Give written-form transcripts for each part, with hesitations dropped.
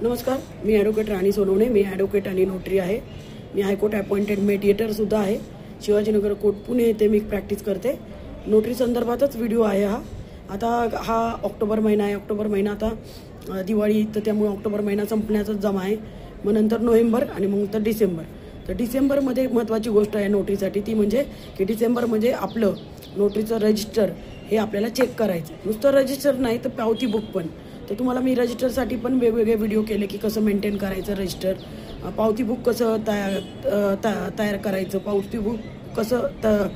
नमस्कार, मी ॲडव्होकेट राणी सोनवणे. मी ॲडव्होकेट आणि नोटरी आहे. मी हायकोर्ट अपॉइंटेड मेडिएटरसुद्धा आहे. शिवाजीनगर कोर्ट पुणे येथे मी प्रॅक्टिस करते. नोटरी संदर्भातच व्हिडिओ आहे हा. आता हा ऑक्टोबर महिना आहे. ऑक्टोबर महिना आता दिवाळी, तर त्यामुळे ऑक्टोबर महिना संपण्याचाच जमा आहे. मग नंतर नोव्हेंबर आणि मग नंतर डिसेंबर. तर डिसेंबरमध्ये महत्त्वाची गोष्ट आहे नोटरीसाठी, ती म्हणजे की डिसेंबरमध्ये आपलं नोटरीचं रजिस्टर हे आपल्याला चेक करायचं. नुसतं रजिस्टर नाही तर पावती बुक पण. तर तुम्हाला मी रजिस्टरसाठी पण वेगवेगळे व्हिडिओ केले की कसं मेंटेन करायचं रजिस्टर, पावती बुक कसं तयार करायचं, पावती बुक कसं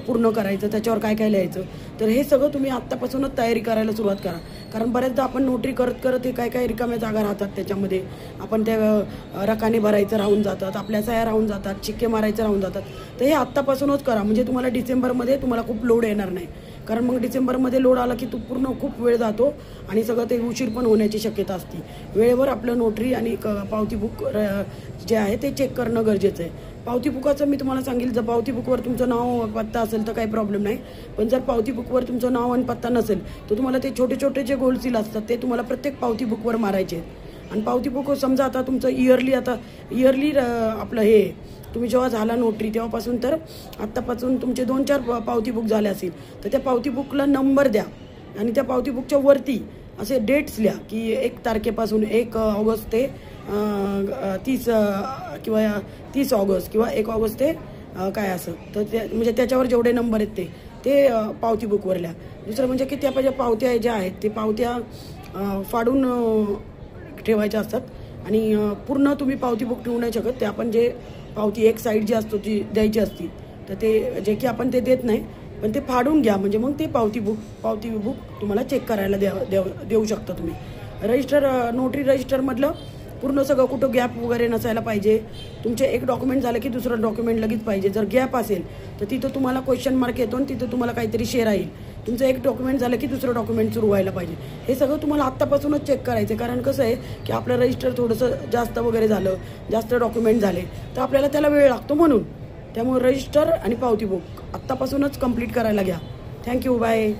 पूर्ण करायचं, त्याच्यावर काय काय लिहायचं. तर हे सगळं तुम्ही आत्तापासूनच तयारी करायला सुरुवात करा. कारण बऱ्याचदा आपण नोटरी करत करत हे काय काय रिकाम्या जागा राहतात, त्याच्यामध्ये आपण त्या रकाने भरायचं राहून जातात, आपल्या सह्या राहून जातात, शिक्के मारायचं राहून जातात. तर हे आत्तापासूनच करा, म्हणजे तुम्हाला डिसेंबरमध्ये तुम्हाला खूप लोड येणार नाही. कारण मग डिसेंबरमध्ये लोड आला की पूर्ण खूप वेळ जातो आणि सगळं ते उशीर पण होण्याची शक्यता असते. वेळेवर आपलं नोटरी आणि पावती बुक जे आहे ते चेक करणं गरजेचं आहे. पावती बुकाचं मी तुम्हाला सांगेल, जर पावती बुकवर तुमचं नाव पत्ता असेल तर काही प्रॉब्लेम नाही. पण जर पावती बुकवर तुमचं नाव आणि पत्ता नसेल तर तुम्हाला ते छोटे छोटे जे गोल सील असतात ते तुम्हाला प्रत्येक पावती बुकवर मारायचे आहेत. आणि पावती बुक समजा आता तुमचं इयरली आपलं हे तुम्ही जेव्हा झाला नोटरी तेव्हापासून तर आत्तापासून तुमचे 2-4 पावती बुक झाले असेल तर त्या पावती बुकला नंबर द्या आणि त्या पावती बुकच्या वरती असे डेट्स लिहा की 1 तारखेपासून 1 ऑगस्ट ते 30 ऑगस्ट किंवा 1 ऑगस्ट ते काय असं. तर म्हणजे त्याच्यावर जेवढे नंबर आहेत ते पावती बुकवर लिहा. दुसरं म्हणजे की त्या पावत्या ज्या आहेत ते पावत्या फाडून ठेवायच्या असतात आणि पूर्ण तुम्ही पावती बुक ठेवू नाही शकत. ते आपण जे पावती एक साईड जी असतो ती द्यायची असती, तर ते जे की आपण ते देत नाही, पण ते फाडून घ्या. म्हणजे मग ते पावती बुक तुम्हाला चेक करायला देऊ शकता तुम्ही. नोटरी रजिस्टरमधलं पूर्ण सगळं कुठं गॅप वगैरे नसायला पाहिजे. तुमचे एक डॉक्युमेंट झालं की दुसरं डॉक्युमेंट लगेच पाहिजे. जर गॅप असेल तर तिथं तुम्हाला क्वेश्चन मार्क येतो आणि तिथं तुम्हाला काहीतरी शेअर येईल. तुमचं एक डॉक्युमेंट झालं की दुसरं डॉक्युमेंट सुरू व्हायला पाहिजे. हे सगळं तुम्हाला आत्तापासूनच चेक करायचं. कारण कसं आहे की आपलं रजिस्टर थोडंसं जास्त वगैरे झालं, जास्त डॉक्युमेंट झाले तर आपल्याला त्याला वेळ लागतो. म्हणून त्यामुळे रजिस्टर आणि पावती बुक आत्तापासूनच कंप्लीट करायला घ्या. Thank you, bye.